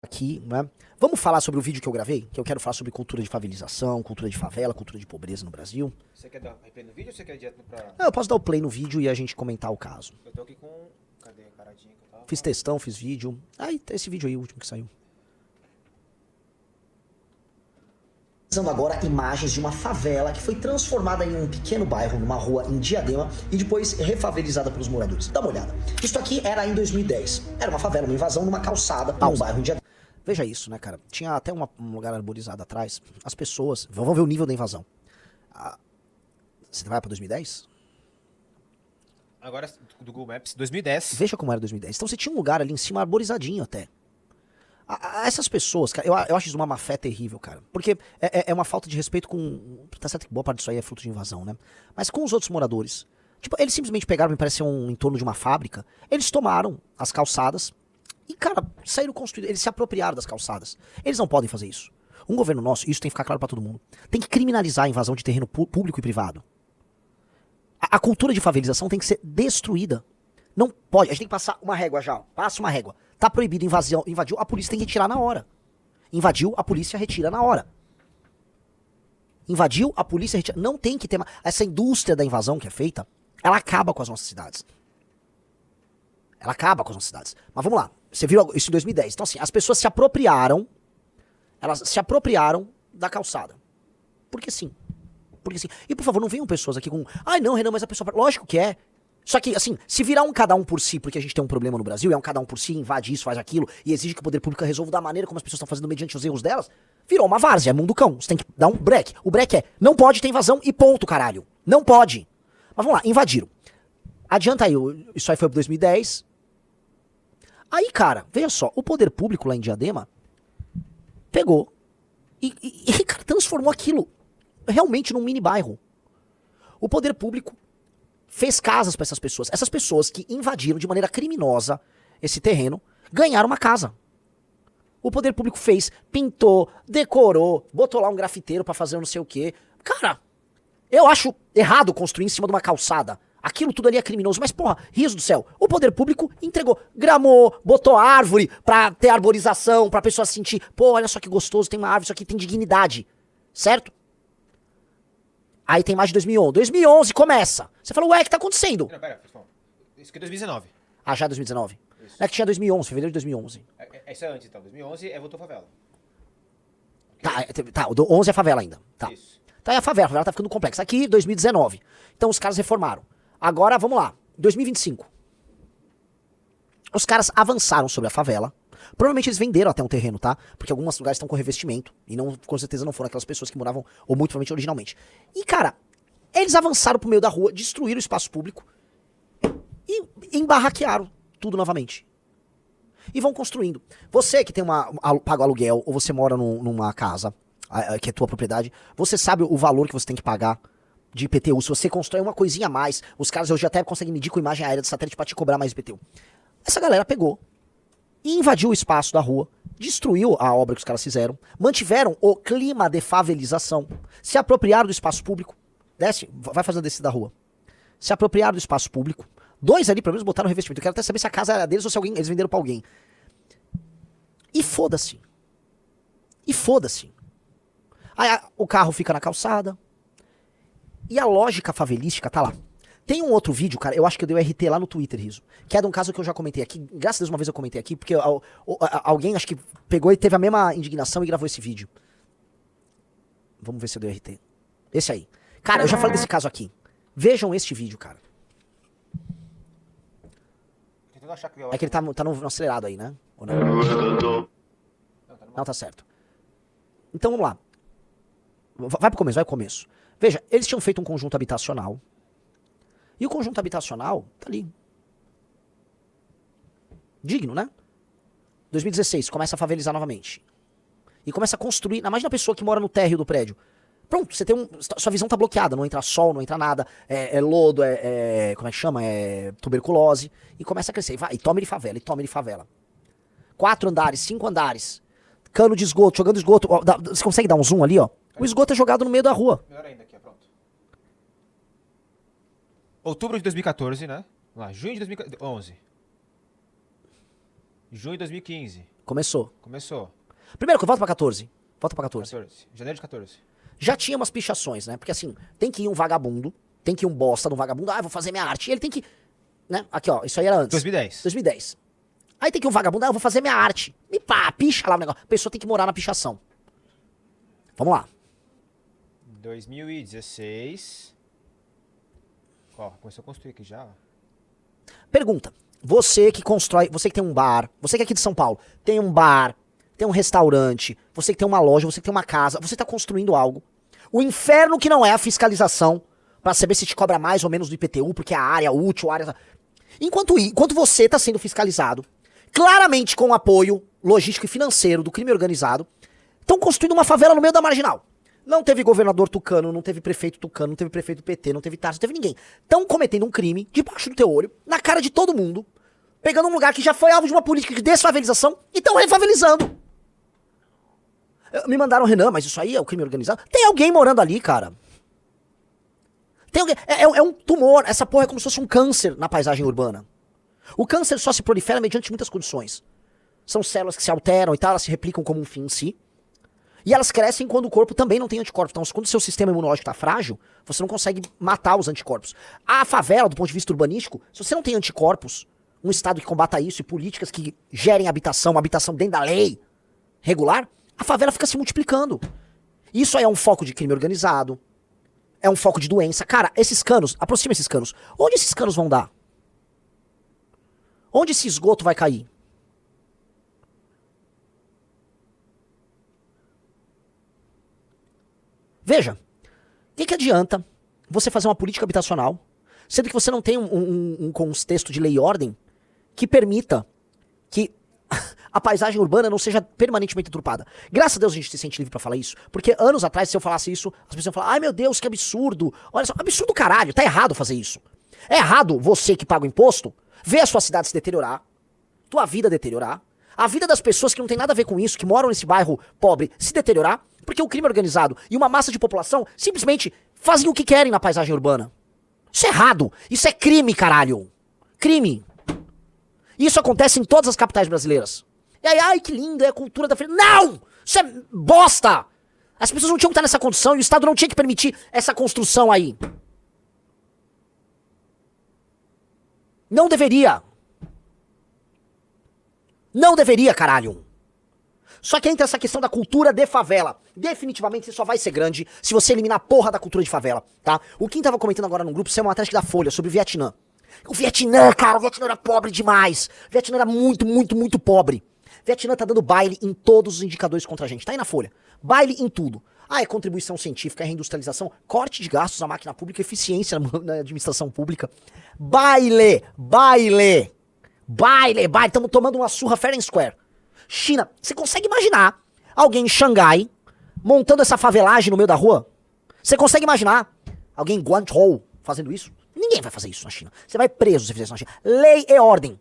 aqui, né? Vamos falar sobre o vídeo que eu gravei? Que eu quero falar sobre cultura de favelização, cultura de favela, cultura de pobreza no Brasil. Você quer dar replay no vídeo ou você quer ir direto pra... Eu posso dar o play no vídeo e a gente comentar o caso. Eu tô aqui com... Cadê a caradinha que eu tava? Fiz textão, fiz vídeo. Aí, esse vídeo aí, o último que saiu. Agora imagens de uma favela que foi transformada em um pequeno bairro, numa rua em Diadema, e depois refavelizada pelos moradores. Dá uma olhada. Isso aqui era em 2010. Era uma favela, uma invasão numa calçada, num bairro em Diadema. Veja isso, né, cara? Tinha até um lugar arborizado atrás. As pessoas... Vamos ver o nível da invasão. Você vai pra 2010? Agora, do Google Maps, 2010. Veja como era 2010. Então você tinha um lugar ali em cima arborizadinho até. Essas pessoas, cara, eu acho isso uma má fé terrível, cara. Porque é uma falta de respeito com... Tá certo que boa parte disso aí é fruto de invasão, né? Mas com os outros moradores. Tipo, eles simplesmente pegaram, me parece, um entorno de uma fábrica. Eles tomaram as calçadas e, cara, saíram construindo. Eles se apropriaram das calçadas. Eles não podem fazer isso. Um governo nosso, isso tem que ficar claro pra todo mundo, tem que criminalizar a invasão de terreno público e privado. A cultura de favelização tem que ser destruída. Não pode. A gente tem que passar uma régua já. Ó. Passa uma régua. Tá proibido invadiu, a polícia tem que retirar na hora. Invadiu, a polícia retira na hora. Invadiu, a polícia retira. Não tem que ter... Essa indústria da invasão que é feita, ela acaba com as nossas cidades. Ela acaba com as nossas cidades. Mas vamos lá. Você viu isso em 2010. Então assim, as pessoas se apropriaram. Elas se apropriaram da calçada. Porque sim. Porque sim. E por favor, não venham pessoas aqui com... Ai não, Renan, mas a pessoa... Lógico que é. Só que, assim, se virar um cada um por si, porque a gente tem um problema no Brasil, é um cada um por si, invade isso, faz aquilo, e exige que o poder público resolva da maneira como as pessoas estão fazendo mediante os erros delas, virou uma várzea, é mundo cão. Você tem que dar um break. O break é, não pode ter invasão e ponto, caralho. Não pode. Mas vamos lá, invadiram. Adianta aí, isso aí foi pro 2010. Aí, cara, veja só, o poder público lá em Diadema pegou e cara, transformou aquilo realmente num mini bairro. O poder público fez casas para essas pessoas. Essas pessoas que invadiram de maneira criminosa esse terreno, ganharam uma casa. O poder público fez, pintou, decorou, botou lá um grafiteiro para fazer não sei o quê. Cara, eu acho errado construir em cima de uma calçada. Aquilo tudo ali é criminoso. Mas, porra, riso do céu. O poder público entregou, gramou, botou árvore pra ter arborização, pra pessoa sentir, pô, olha só que gostoso, tem uma árvore, isso aqui tem dignidade. Certo? Aí tem mais de 2011. 2011 começa. Você fala, ué, o que tá acontecendo? Não, pera, isso aqui é 2019. Ah, já 2019? Isso. Não é que tinha 2011, fevereiro de 2011. Isso é antes, então. 2011 é Voltou Favela. Tá, o do 11 é favela ainda. Tá. Isso. Tá, é a favela tá ficando complexa. Aqui, 2019. Então os caras reformaram. Agora, vamos lá. 2025. Os caras avançaram sobre a favela. Provavelmente eles venderam até um terreno, tá? Porque alguns lugares estão com revestimento. E não, com certeza não foram aquelas pessoas que moravam, ou muito provavelmente originalmente. E, cara, eles avançaram pro meio da rua, destruíram o espaço público e embarraquearam tudo novamente. E vão construindo. Você que tem paga aluguel, ou você mora numa casa que é tua propriedade, você sabe o valor que você tem que pagar de IPTU. Se você constrói uma coisinha a mais, os caras hoje até conseguem medir com imagem aérea de satélite pra te cobrar mais IPTU. Essa galera pegou e invadiu o espaço da rua, destruiu a obra que os caras fizeram, mantiveram o clima de favelização, se apropriaram do espaço público. Desce, vai fazendo descer da rua. Se apropriaram do espaço público. 2 ali, pelo menos, botaram revestimento. Eu quero até saber se a casa era deles ou se eles venderam pra alguém. E foda-se. E foda-se. Aí o carro fica na calçada. E a lógica favelística tá lá. Tem um outro vídeo, cara, eu acho que eu dei o RT lá no Twitter, Riso. Que é de um caso que eu já comentei aqui. Graças a Deus, uma vez eu comentei aqui, porque alguém acho que pegou e teve a mesma indignação e gravou esse vídeo. Vamos ver se eu dei o RT. Esse aí. Cara, eu já falei desse caso aqui. Vejam este vídeo, cara. É que ele tá no acelerado aí, né? Ou não? Não, tá certo. Então vamos lá. Vai pro começo. Veja, eles tinham feito um conjunto habitacional. E o conjunto habitacional tá ali. Digno, né? 2016, começa a favelizar novamente. E começa a construir. Imagina a pessoa que mora no térreo do prédio. Pronto, você tem sua visão tá bloqueada. Não entra sol, não entra nada. É lodo, como é que chama? É tuberculose. E começa a crescer. E vai, e toma de favela, e toma de favela. 4 andares, 5 andares. Cano de esgoto, jogando esgoto. Ó, você consegue dar um zoom ali, ó? O esgoto é jogado no meio da rua. Melhor ainda aqui, ó, pronto. Outubro de 2014, né? Vamos lá, junho de 2011. Junho de 2015. Começou. Começou. Primeiro, volta pra 14. Volta pra 14. 14. Janeiro de 14. Já tinha umas pichações, né? Porque assim, tem que ir um vagabundo, tem que ir um bosta de um vagabundo, eu vou fazer minha arte. E ele tem que, né? Aqui, ó, isso aí era antes. 2010. 2010. Aí tem que ir um vagabundo, eu vou fazer minha arte. E pá, picha lá o negócio. A pessoa tem que morar na pichação. Vamos lá. 2016. Ó, começou a construir aqui já. Pergunta. Você que constrói, você que tem um bar, você que é aqui de São Paulo, tem um bar, tem um restaurante, você que tem uma loja, você que tem uma casa, você tá construindo algo. O inferno que não é a fiscalização, pra saber se te cobra mais ou menos do IPTU, porque é a área útil, a área... Enquanto você tá sendo fiscalizado, claramente com o apoio logístico e financeiro do crime organizado, estão construindo uma favela no meio da marginal. Não teve governador tucano, não teve prefeito tucano, não teve prefeito do PT, não teve Tarso, não teve ninguém. Estão cometendo um crime debaixo do teu olho, na cara de todo mundo, pegando um lugar que já foi alvo de uma política de desfavelização e estão refavelizando. Me mandaram, Renan, mas isso aí é o crime organizado? Tem alguém morando ali, cara. Tem alguém. É um tumor. Essa porra é como se fosse um câncer na paisagem urbana. O câncer só se prolifera mediante muitas condições. São células que se alteram e tal, elas se replicam como um fim em si. E elas crescem quando o corpo também não tem anticorpos. Então, quando o seu sistema imunológico está frágil, você não consegue matar os anticorpos. A favela, do ponto de vista urbanístico, se você não tem anticorpos, um estado que combata isso e políticas que gerem habitação, uma habitação dentro da lei regular, a favela fica se multiplicando. Isso aí é um foco de crime organizado, é um foco de doença. Cara, esses canos, aproxima esses canos. Onde esses canos vão dar? Onde esse esgoto vai cair? Veja, o que adianta você fazer uma política habitacional, sendo que você não tem um contexto de lei e ordem que permita que a paisagem urbana não seja permanentemente deturpada. Graças a Deus a gente se sente livre pra falar isso, porque anos atrás, se eu falasse isso, as pessoas iam falar, ai meu Deus, que absurdo, olha só, absurdo caralho, tá errado fazer isso. É errado você que paga o imposto, ver a sua cidade se deteriorar, tua vida deteriorar, a vida das pessoas que não tem nada a ver com isso, que moram nesse bairro pobre, se deteriorar, porque o crime organizado e uma massa de população simplesmente fazem o que querem na paisagem urbana. Isso é errado. Isso é crime, caralho. Crime. Isso acontece em todas as capitais brasileiras. E aí, ai, que lindo, é a cultura da... Não! Isso é bosta! As pessoas não tinham que estar nessa condição e o Estado não tinha que permitir essa construção aí. Não deveria. Não deveria, caralho. Só que entra essa questão da cultura de favela. Definitivamente você só vai ser grande se você eliminar a porra da cultura de favela, tá? O Kim tava comentando agora num grupo, isso é uma matéria da Folha, sobre o Vietnã. O Vietnã, cara, o Vietnã era pobre demais. O Vietnã era muito, muito, muito pobre. O Vietnã tá dando baile em todos os indicadores contra a gente, tá aí na Folha. Baile em tudo. Ah, é contribuição científica, é reindustrialização, corte de gastos na máquina pública, eficiência na administração pública. Baile, baile, baile, baile. Estamos tomando uma surra fair and square. China, você consegue imaginar alguém em Xangai montando essa favelagem no meio da rua? Você consegue imaginar alguém em Guangzhou fazendo isso? Ninguém vai fazer isso na China. Você vai preso se fizer isso na China. Lei e ordem.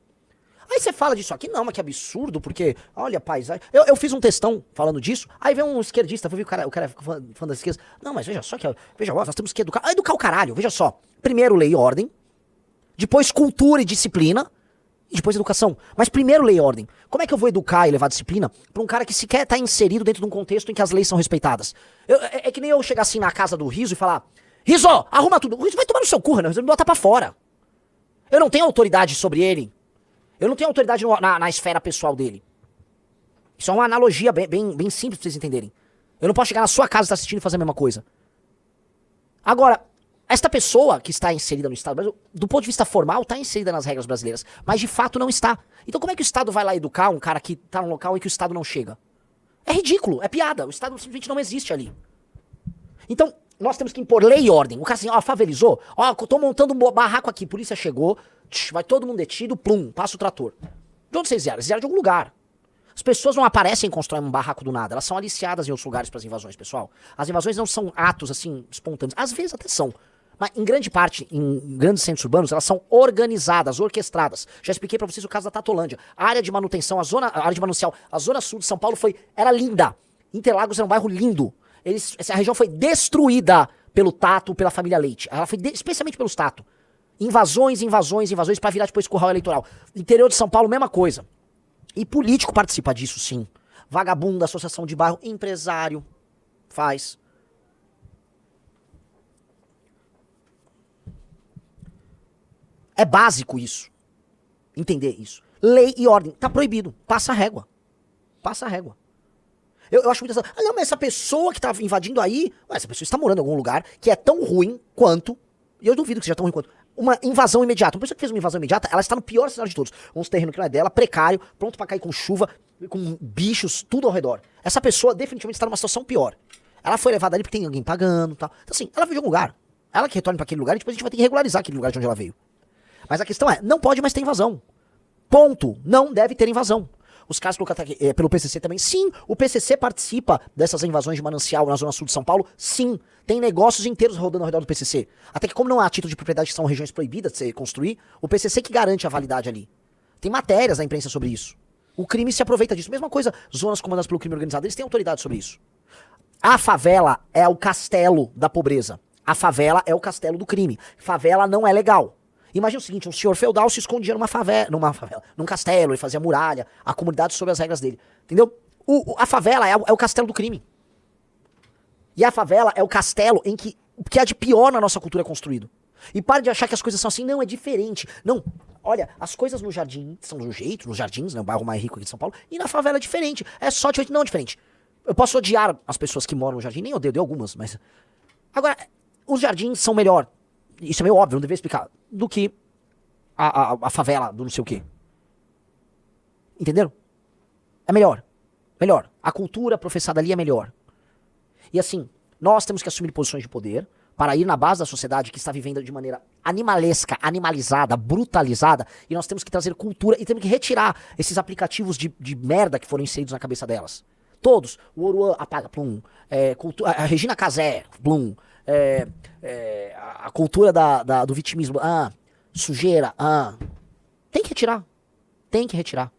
Aí você fala disso aqui, não, mas que absurdo, porque, olha, paisagem... Eu fiz um textão falando disso, aí vem um esquerdista, vou ver o cara é fã das esquerdas. Não, mas veja só que, veja, nós temos que educar. Ah, educar o caralho, veja só. Primeiro lei e ordem, depois cultura e disciplina, e depois educação. Mas primeiro lei e ordem. Como é que eu vou educar e levar disciplina pra um cara que sequer tá inserido dentro de um contexto em que as leis são respeitadas? É que nem eu chegar assim na casa do Riso e falar, Riso, arruma tudo. O Riso vai tomar no seu cu, né? O Riso me botar pra fora. Eu não tenho autoridade sobre ele. Eu não tenho autoridade na esfera pessoal dele. Isso é uma analogia bem simples pra vocês entenderem. Eu não posso chegar na sua casa e estar assistindo e fazer a mesma coisa. Agora, esta pessoa que está inserida no Estado brasileiro, do ponto de vista formal, está inserida nas regras brasileiras, mas de fato não está. Então como é que o Estado vai lá educar um cara que está num local em que o Estado não chega? É ridículo, é piada. O Estado simplesmente não existe ali. Então, nós temos que impor lei e ordem. O cara assim, ó, favelizou, ó, tô montando um barraco aqui, polícia chegou, vai todo mundo detido, plum, passa o trator. De onde vocês vieram? Vocês vieram de algum lugar. As pessoas não aparecem e constroem um barraco do nada, elas são aliciadas em outros lugares para as invasões, pessoal. As invasões não são atos, assim, espontâneos. Às vezes até são. Mas em grande parte, em grandes centros urbanos, elas são organizadas, orquestradas. Já expliquei pra vocês o caso da Tatolândia. A área de manutenção, a área de manuseal, a zona sul de São Paulo era linda. Interlagos era um bairro lindo. Essa região foi destruída pelo Tato, pela família Leite. Ela foi especialmente pelos Tato. Invasões pra virar depois curral eleitoral. Interior de São Paulo, mesma coisa. E político participa disso, sim. Vagabundo, associação de bairro, empresário faz. É básico isso. Entender isso. Lei e ordem. Tá proibido. Passa a régua. Passa a régua. Eu acho muito assim, não, mas essa pessoa que tá invadindo aí, essa pessoa está morando em algum lugar que é tão ruim quanto, e eu duvido que seja tão ruim quanto, uma invasão imediata. Uma pessoa que fez uma invasão imediata, ela está no pior cenário de todos. Uns terrenos que não é dela, precário, pronto pra cair com chuva, com bichos, tudo ao redor. Essa pessoa definitivamente está numa situação pior. Ela foi levada ali porque tem alguém pagando e tal. Então assim, ela veio de algum lugar. Ela que retorne pra aquele lugar e depois a gente vai ter que regularizar aquele lugar de onde ela veio. Mas a questão é, não pode mais ter invasão. Ponto. Não deve ter invasão. Os caras colocaram aqui, pelo PCC também. Sim, o PCC participa dessas invasões de manancial na zona sul de São Paulo. Sim, tem negócios inteiros rodando ao redor do PCC. Até que como não há título de propriedade, que são regiões proibidas de se construir, o PCC que garante a validade ali. Tem matérias na imprensa sobre isso. O crime se aproveita disso. Mesma coisa, zonas comandadas pelo crime organizado, eles têm autoridade sobre isso. A favela é o castelo da pobreza. A favela é o castelo do crime. Favela não é legal. Imagina o seguinte, um senhor feudal se escondia numa favela, num castelo, ele fazia muralha, a comunidade sob as regras dele. Entendeu? A favela é o castelo do crime. E a favela é o castelo em que o que há de pior na nossa cultura é construído. E pare de achar que as coisas são assim, não, é diferente. Não, olha, as coisas no jardim são de um jeito, nos jardins, né, o bairro mais rico aqui de São Paulo, e na favela é diferente. É só diferente, não é diferente. Eu posso odiar as pessoas que moram no jardim, nem odeio algumas, mas... Agora, os jardins são melhor. Isso é meio óbvio, não deveria explicar. Do que a favela do não sei o quê. Entenderam? É melhor. Melhor. A cultura professada ali é melhor. E assim, nós temos que assumir posições de poder para ir na base da sociedade que está vivendo de maneira animalesca, animalizada, brutalizada, e nós temos que trazer cultura e temos que retirar esses aplicativos de merda que foram inseridos na cabeça delas. Todos. O Oruan apaga, plum. A Regina Casé, plum. A cultura do vitimismo, sujeira, tem que retirar. Tem que retirar.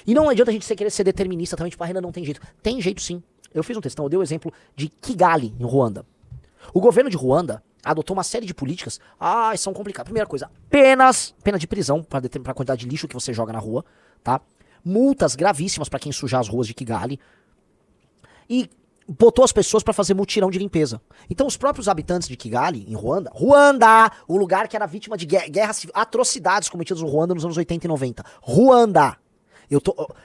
E não adianta a gente querer ser determinista também, tipo, ainda não tem jeito. Tem jeito sim. Eu fiz um textão, eu dei o exemplo de Kigali, em Ruanda. O governo de Ruanda adotou uma série de políticas, são complicadas. Primeira coisa, pena de prisão para a quantidade de lixo que você joga na rua, tá? Multas gravíssimas para quem sujar as ruas de Kigali. E botou as pessoas para fazer mutirão de limpeza. Então os próprios habitantes de Kigali, em Ruanda, o lugar que era vítima de guerra civil, atrocidades cometidas no Ruanda nos anos 80 e 90. Ruanda.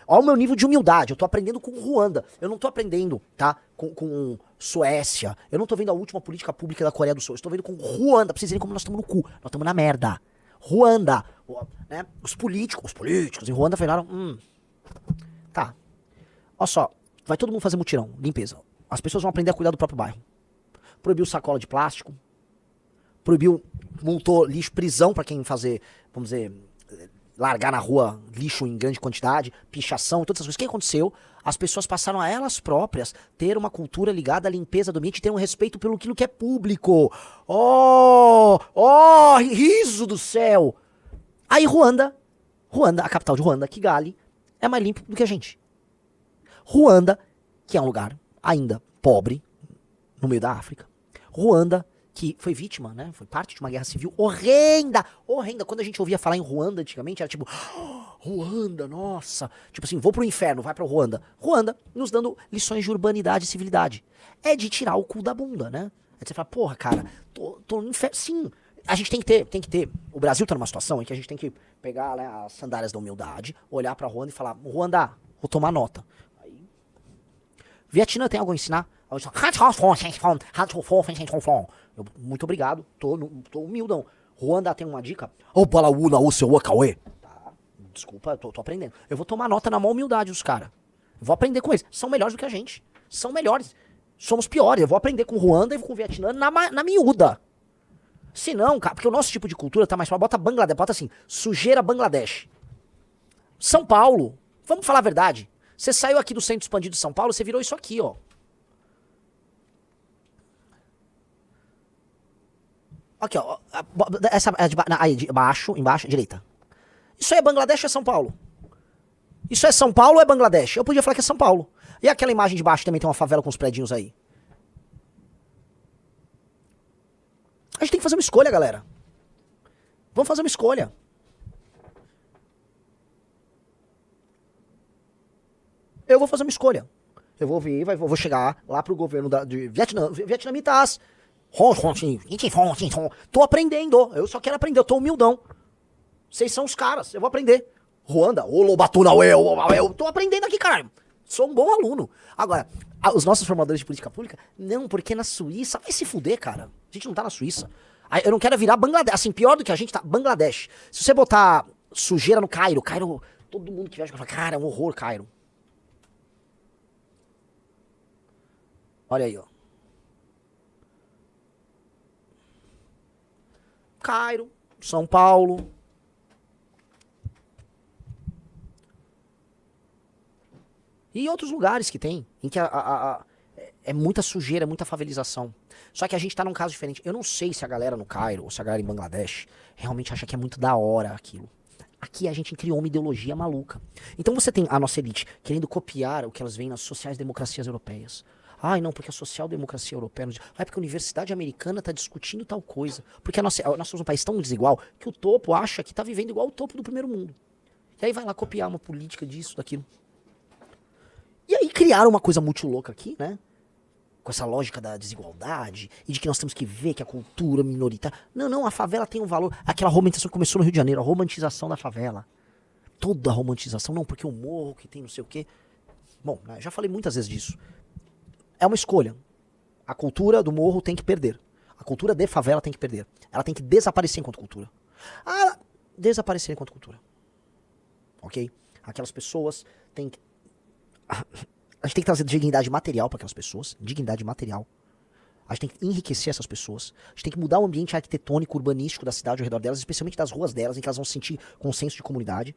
Olha o meu nível de humildade, eu tô aprendendo com Ruanda. Eu não tô aprendendo, tá, com Suécia. Eu não tô vendo a última política pública da Coreia do Sul. Eu estou vendo com Ruanda, pra vocês verem como nós estamos no cu. Nós estamos na merda. Ruanda. Né? Os políticos em Ruanda falaram, tá. Olha só, vai todo mundo fazer mutirão, limpeza. As pessoas vão aprender a cuidar do próprio bairro. Proibiu sacola de plástico. Multou lixo, prisão pra quem fazer, vamos dizer, largar na rua lixo em grande quantidade, pichação, todas essas coisas. O que aconteceu? As pessoas passaram a elas próprias ter uma cultura ligada à limpeza do ambiente, ter um respeito pelo aquilo que é público. Riso do céu! Aí Ruanda, a capital de Ruanda, Kigali, é mais limpo do que a gente. Ruanda, que é um lugar ainda pobre, no meio da África. Ruanda, que foi vítima, né? Foi parte de uma guerra civil horrenda. Quando a gente ouvia falar em Ruanda antigamente, era tipo, Ruanda, nossa. Tipo assim, vou pro inferno, vai pra Ruanda. Ruanda nos dando lições de urbanidade e civilidade. É de tirar o cu da bunda, né? Aí você fala, porra, cara, tô no inferno. Sim, a gente tem que ter. O Brasil tá numa situação em que a gente tem que pegar, né, as sandálias da humildade, olhar pra Ruanda e falar, Ruanda, vou tomar nota. Vietnã tem algo a ensinar? Muito obrigado, tô humildão. Ruanda tem uma dica? Tá, desculpa, tô aprendendo. Eu vou tomar nota na maior humildade dos caras. Vou aprender com eles. São melhores do que a gente. São melhores. Somos piores. Eu vou aprender com Ruanda e com o Vietnã na miúda. Se não, cara, porque o nosso tipo de cultura tá mais pra... Bota Bangladesh, bota assim, sujeira Bangladesh. São Paulo, vamos falar a verdade. Você saiu aqui do centro expandido de São Paulo, você virou isso aqui, ó. Aqui, ó. Essa é aí, embaixo, direita. Isso aí é Bangladesh ou é São Paulo? Isso é São Paulo ou é Bangladesh? Eu podia falar que é São Paulo. E aquela imagem de baixo também tem uma favela com os predinhos aí. A gente tem que fazer uma escolha, galera. Vamos fazer uma escolha. Eu vou fazer uma escolha. Eu vou vir, vou chegar lá pro governo de Vietnã, vietnamitas. Tô aprendendo. Eu só quero aprender, eu tô humildão. Vocês são os caras, eu vou aprender. Ruanda, eu tô aprendendo aqui, caralho. Sou um bom aluno. Agora, os nossos formadores de política pública, não, porque na Suíça, vai se fuder, cara. A gente não tá na Suíça. Eu não quero virar Bangladesh, assim, pior do que a gente tá, Bangladesh. Se você botar sujeira no Cairo, todo mundo que viaja fala, cara, é um horror, Cairo. Olha aí, ó. Cairo, São Paulo. E outros lugares que tem, em que é muita sujeira, muita favelização. Só que a gente tá num caso diferente. Eu não sei se a galera no Cairo, ou se a galera em Bangladesh, realmente acha que é muito da hora aquilo. Aqui a gente criou uma ideologia maluca. Então você tem a nossa elite querendo copiar o que elas veem nas sociais-democracias europeias. Ai, não, porque a social-democracia europeia... Ai, porque a universidade americana tá discutindo tal coisa. Porque nós somos um país tão desigual que o topo acha que tá vivendo igual o topo do primeiro mundo. E aí vai lá copiar uma política disso, daquilo. E aí criaram uma coisa muito louca aqui, né? Com essa lógica da desigualdade e de que nós temos que ver que a cultura minoritária... Não, a favela tem um valor. Aquela romantização que começou no Rio de Janeiro, a romantização da favela. Toda a romantização, não, porque o morro que tem não sei o quê. Bom, né, já falei muitas vezes disso. É uma escolha. A cultura do morro tem que perder. A cultura de favela tem que perder. Ela tem que desaparecer enquanto cultura. Desaparecer enquanto cultura. Ok? Aquelas pessoas têm que... A gente tem que trazer dignidade material para aquelas pessoas. Dignidade material. A gente tem que enriquecer essas pessoas. A gente tem que mudar o ambiente arquitetônico, urbanístico da cidade ao redor delas, especialmente das ruas delas, em que elas vão sentir consenso de comunidade.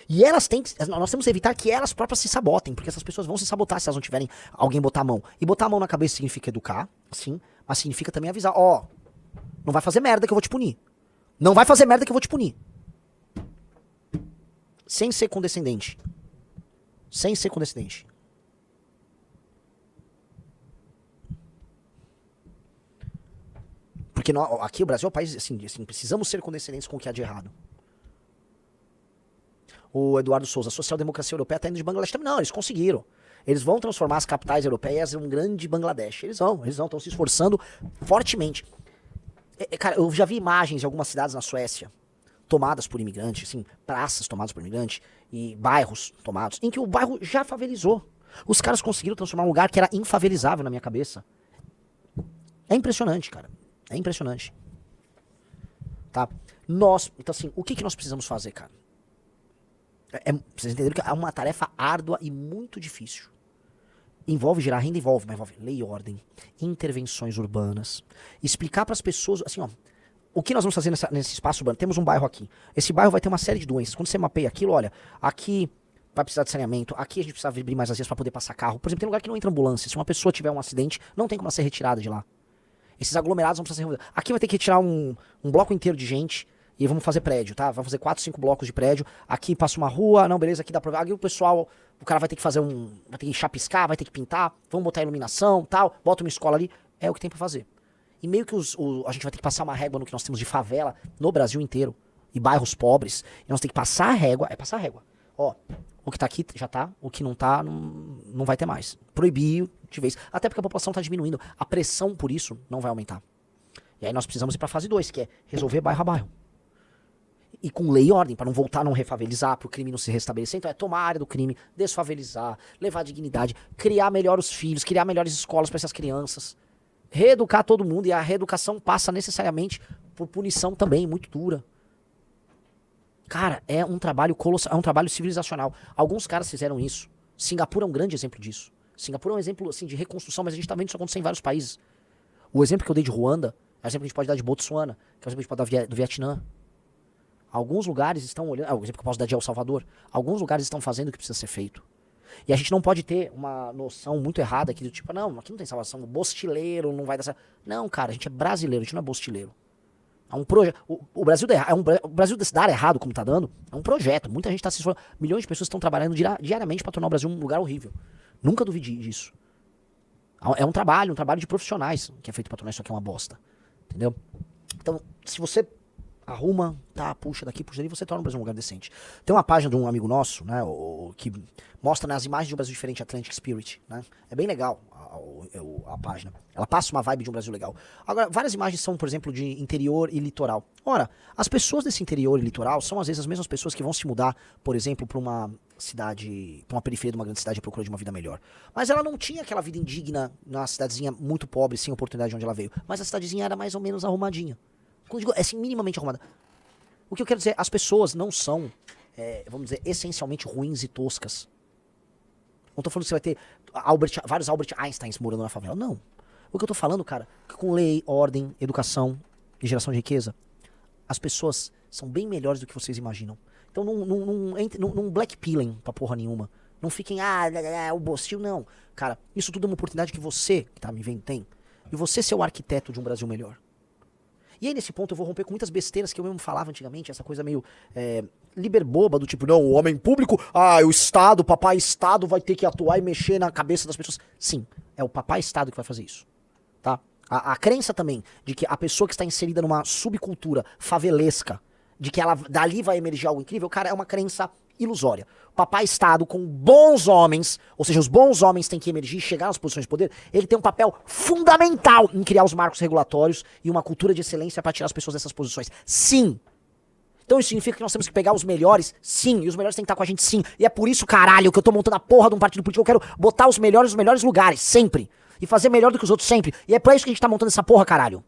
E nós temos que evitar que elas próprias se sabotem, porque essas pessoas vão se sabotar se elas não tiverem alguém botar a mão. E botar a mão na cabeça significa educar, sim, mas significa também avisar, não vai fazer merda que eu vou te punir. Não vai fazer merda que eu vou te punir. Sem ser condescendente. Sem ser condescendente. Porque aqui o Brasil é um país, assim, precisamos ser condescendentes com o que há de errado. O Eduardo Souza, a social-democracia europeia está indo de Bangladesh também. Não, eles conseguiram. Eles vão transformar as capitais europeias em um grande Bangladesh. Eles estão se esforçando fortemente. Cara, eu já vi imagens de algumas cidades na Suécia tomadas por imigrantes, assim, praças tomadas por imigrantes e bairros tomados, em que o bairro já favelizou. Os caras conseguiram transformar um lugar que era infavelizável na minha cabeça. É impressionante, cara. É impressionante. Tá? Então assim, o que nós precisamos fazer, cara? Vocês entenderam que é uma tarefa árdua e muito difícil. Envolve gerar renda, mas envolve lei e ordem, intervenções urbanas, explicar para as pessoas, assim, o que nós vamos fazer nesse espaço urbano. Temos um bairro aqui. Esse bairro vai ter uma série de doenças. Quando você mapeia aquilo, olha, aqui vai precisar de saneamento, aqui a gente precisa abrir mais as vias para poder passar carro. Por exemplo, tem lugar que não entra ambulância. Se uma pessoa tiver um acidente, não tem como ela ser retirada de lá. Esses aglomerados vão precisar ser removidos. Aqui vai ter que retirar um bloco inteiro de gente e vamos fazer prédio, tá? Vamos fazer 4, 5 blocos de prédio. Aqui passa uma rua, não, beleza, aqui dá pra... Aqui o pessoal, o cara vai ter que fazer vai ter que chapiscar, vai ter que pintar, vamos botar iluminação, tal, bota uma escola ali. É o que tem pra fazer. E meio que a gente vai ter que passar uma régua no que nós temos de favela no Brasil inteiro. E bairros pobres. E nós temos que passar a régua. É passar a régua. O que tá aqui já tá. O que não tá, não vai ter mais. Proibir de vez. Até porque a população tá diminuindo. A pressão por isso não vai aumentar. E aí nós precisamos ir pra fase 2, que é resolver bairro a bairro. E com lei e ordem, para não voltar a não refavelizar, para o crime não se restabelecer. Então é tomar a área do crime, desfavelizar, levar dignidade, criar melhor os filhos, criar melhores escolas para essas crianças. Reeducar todo mundo, e a reeducação passa necessariamente por punição também, muito dura. Cara, é um trabalho colossal, é um trabalho civilizacional. Alguns caras fizeram isso. Singapura é um grande exemplo disso. Singapura é um exemplo assim, de reconstrução, mas a gente tá vendo isso acontecer em vários países. O exemplo que eu dei de Ruanda, é o exemplo que a gente pode dar de Botsuana, que é o exemplo que a gente pode dar do Vietnã. Alguns lugares estão olhando, o exemplo que eu posso dar de El Salvador, alguns lugares estão fazendo o que precisa ser feito. E a gente não pode ter uma noção muito errada aqui do tipo, não, aqui não tem salvação, o bostileiro não vai dar certo. Não, cara, a gente é brasileiro, a gente não é bostileiro. É um projeto. O Brasil o Brasil dar errado, como tá dando, é um projeto. Muita gente tá se esforçando. Milhões de pessoas estão trabalhando diariamente para tornar o Brasil um lugar horrível. Nunca duvide disso. É um trabalho de profissionais que é feito para tornar isso aqui uma bosta. Entendeu? Então, se você arruma, tá, puxa daqui, puxa dali, você torna o Brasil um lugar decente. Tem uma página de um amigo nosso, né, que mostra, né, as imagens de um Brasil diferente, Atlantic Spirit, né? É bem legal a página. Ela passa uma vibe de um Brasil legal. Agora, várias imagens são, por exemplo, de interior e litoral. Ora, as pessoas desse interior e litoral são, às vezes, as mesmas pessoas que vão se mudar, por exemplo, pra uma cidade, pra uma periferia de uma grande cidade à procura de uma vida melhor. Mas ela não tinha aquela vida indigna na cidadezinha muito pobre, sem oportunidade de onde ela veio. Mas a cidadezinha era mais ou menos arrumadinha. Quando eu digo, é assim, minimamente arrumada. O que eu quero dizer, as pessoas não são, vamos dizer, essencialmente ruins e toscas. Não tô falando que você vai ter vários Albert Einsteins morando na favela. Não. O que eu tô falando, cara, é que com lei, ordem, educação e geração de riqueza, as pessoas são bem melhores do que vocês imaginam. Então não blackpilling pra porra nenhuma. Não fiquem, o bostil, não. Cara, isso tudo é uma oportunidade que você, que tá me vendo, tem. E você ser o arquiteto de um Brasil melhor. E aí, nesse ponto, eu vou romper com muitas besteiras que eu mesmo falava antigamente, essa coisa meio liberboba, do tipo, não, o homem público, o Estado, o papai Estado vai ter que atuar e mexer na cabeça das pessoas. Sim, é o papai Estado que vai fazer isso, tá? A crença também de que a pessoa que está inserida numa subcultura favelesca, de que ela dali vai emergir algo incrível, cara, é uma crença ilusória. O papai Estado, com bons homens, ou seja, os bons homens têm que emergir e chegar nas posições de poder, ele tem um papel fundamental em criar os marcos regulatórios e uma cultura de excelência para tirar as pessoas dessas posições. Sim! Então isso significa que nós temos que pegar os melhores, sim, e os melhores têm que estar com a gente, sim. E é por isso, caralho, que eu tô montando a porra de um partido político. Eu quero botar os melhores nos melhores lugares, sempre. E fazer melhor do que os outros, sempre. E é pra isso que a gente tá montando essa porra, caralho.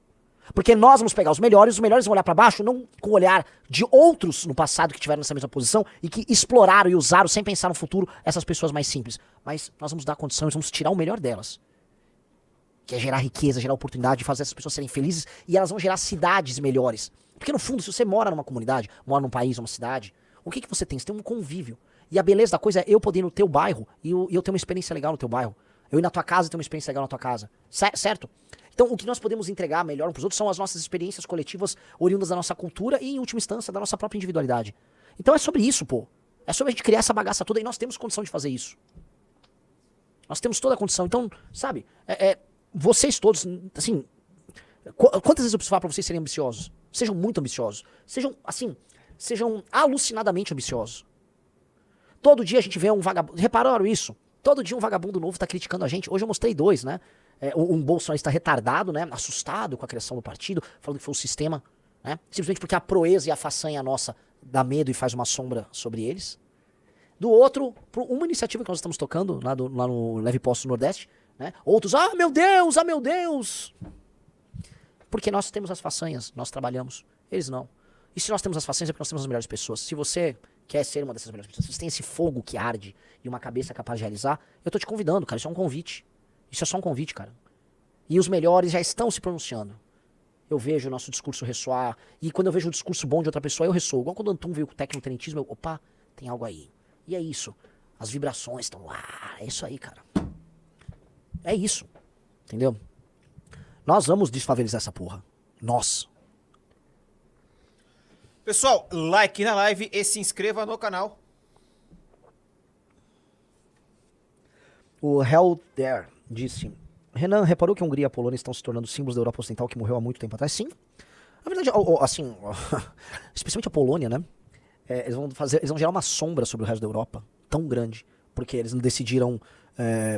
Porque nós vamos pegar os melhores vão olhar pra baixo, não com o olhar de outros no passado que tiveram nessa mesma posição e que exploraram e usaram, sem pensar no futuro, essas pessoas mais simples. Mas nós vamos dar condição, nós vamos tirar o melhor delas. Que é gerar riqueza, gerar oportunidade, fazer essas pessoas serem felizes e elas vão gerar cidades melhores. Porque no fundo, se você mora numa comunidade, mora num país, numa cidade, o que você tem? Você tem um convívio. E a beleza da coisa é eu poder ir no teu bairro e eu ter uma experiência legal no teu bairro. Eu ir na tua casa e ter uma experiência legal na tua casa. Certo? Então, o que nós podemos entregar melhor pros outros são as nossas experiências coletivas oriundas da nossa cultura e, em última instância, da nossa própria individualidade. Então é sobre isso, pô. É sobre a gente criar essa bagaça toda e nós temos condição de fazer isso. Nós temos toda a condição. Então, sabe, vocês todos, assim, quantas vezes eu preciso falar pra vocês serem ambiciosos? Sejam muito ambiciosos. Sejam alucinadamente ambiciosos. Todo dia a gente vê um vagabundo. Repararam isso? Todo dia um vagabundo novo tá criticando a gente. Hoje eu mostrei dois, né? Um bolsonarista retardado, né? Assustado com a criação do partido, falando que foi o sistema, né? Simplesmente porque a proeza e a façanha nossa dá medo e faz uma sombra sobre eles. Do outro, uma iniciativa que nós estamos tocando lá no Leve Posto do Nordeste, né? Outros, meu Deus, meu Deus! Porque nós temos as façanhas, nós trabalhamos. Eles não. E se nós temos as façanhas é porque nós temos as melhores pessoas. Se você quer ser uma dessas melhores pessoas, se você tem esse fogo que arde e uma cabeça capaz de realizar, eu tô te convidando, cara. Isso é um convite. Isso é só um convite, cara. E os melhores já estão se pronunciando. Eu vejo o nosso discurso ressoar. E quando eu vejo o discurso bom de outra pessoa, eu ressoo. Igual quando o Antum veio com o tecnotenentismo, opa, tem algo aí. E é isso. As vibrações estão lá. É isso aí, cara. É isso. Entendeu? Nós vamos desfavelizar essa porra. Nós. Pessoal, like na live e se inscreva no canal. O Hell There disse: Renan, reparou que a Hungria e a Polônia estão se tornando símbolos da Europa Ocidental que morreu há muito tempo atrás? Sim. Na verdade, assim, especialmente a Polônia, né? Eles vão gerar uma sombra sobre o resto da Europa tão grande, porque eles decidiram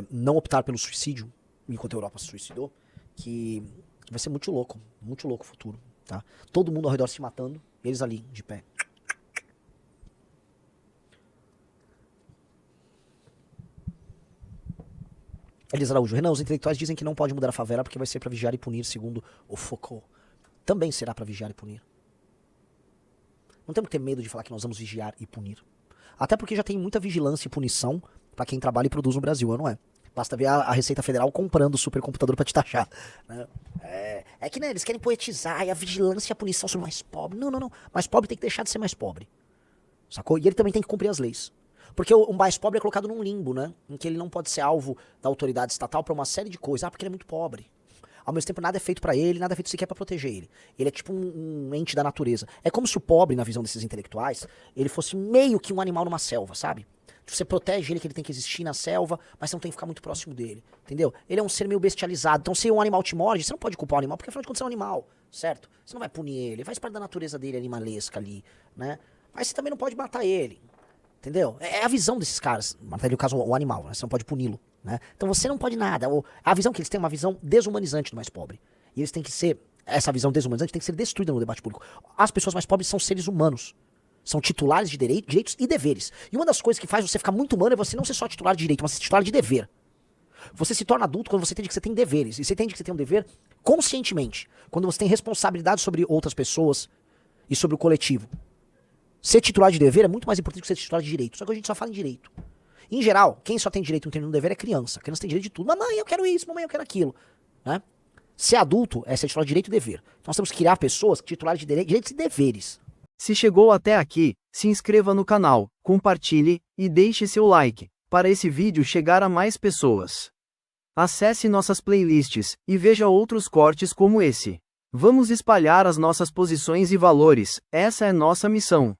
não optar pelo suicídio, enquanto a Europa se suicidou, que vai ser muito louco o futuro, tá? Todo mundo ao redor se matando, e eles ali, de pé. Elis Araújo: Renan, os intelectuais dizem que não pode mudar a favela porque vai ser pra vigiar e punir, segundo o Foucault. Também será pra vigiar e punir. Não temos que ter medo de falar que nós vamos vigiar e punir. Até porque já tem muita vigilância e punição pra quem trabalha e produz no Brasil, não é? Basta ver a Receita Federal comprando o supercomputador pra te taxar. Né? É que, né, eles querem poetizar e a vigilância e a punição sobre o mais pobre. Não. Mais pobre tem que deixar de ser mais pobre. Sacou? E ele também tem que cumprir as leis. Porque o mais pobre é colocado num limbo, né? Em que ele não pode ser alvo da autoridade estatal pra uma série de coisas. Porque ele é muito pobre. Ao mesmo tempo, nada é feito pra ele, nada é feito sequer pra proteger ele. Ele é tipo um ente da natureza. É como se o pobre, na visão desses intelectuais, ele fosse meio que um animal numa selva, sabe? Você protege ele, que ele tem que existir na selva, mas você não tem que ficar muito próximo dele, entendeu? Ele é um ser meio bestializado. Então, se um animal te morde, você não pode culpar o animal, porque afinal de contas é um animal, certo? Você não vai punir ele, faz parte da natureza dele animalesca ali, né? Mas você também não pode matar ele, entendeu? É a visão desses caras, matar ele no caso o animal, né? Você não pode puni-lo, né? Então você não pode nada. A visão que eles têm é uma visão desumanizante do mais pobre. E eles têm que ser, essa visão desumanizante tem que ser destruída no debate público. As pessoas mais pobres são seres humanos. São titulares de direitos e deveres. E uma das coisas que faz você ficar muito humano é você não ser só titular de direito, mas ser titular de dever. Você se torna adulto quando você entende que você tem deveres. E você entende que você tem um dever conscientemente. Quando você tem responsabilidade sobre outras pessoas e sobre o coletivo. Ser titular de dever é muito mais importante que ser titular de direito. Só que a gente só fala em direito. Em geral, quem só tem direito e não tem nenhum dever é criança. A criança tem direito de tudo. Mamãe, eu quero isso. Mamãe, eu quero aquilo. Né? Ser adulto é ser titular de direito e dever. Então nós temos que criar pessoas titulares de direitos e deveres. Se chegou até aqui, se inscreva no canal, compartilhe e deixe seu like, para esse vídeo chegar a mais pessoas. Acesse nossas playlists e veja outros cortes como esse. Vamos espalhar as nossas posições e valores, essa é nossa missão.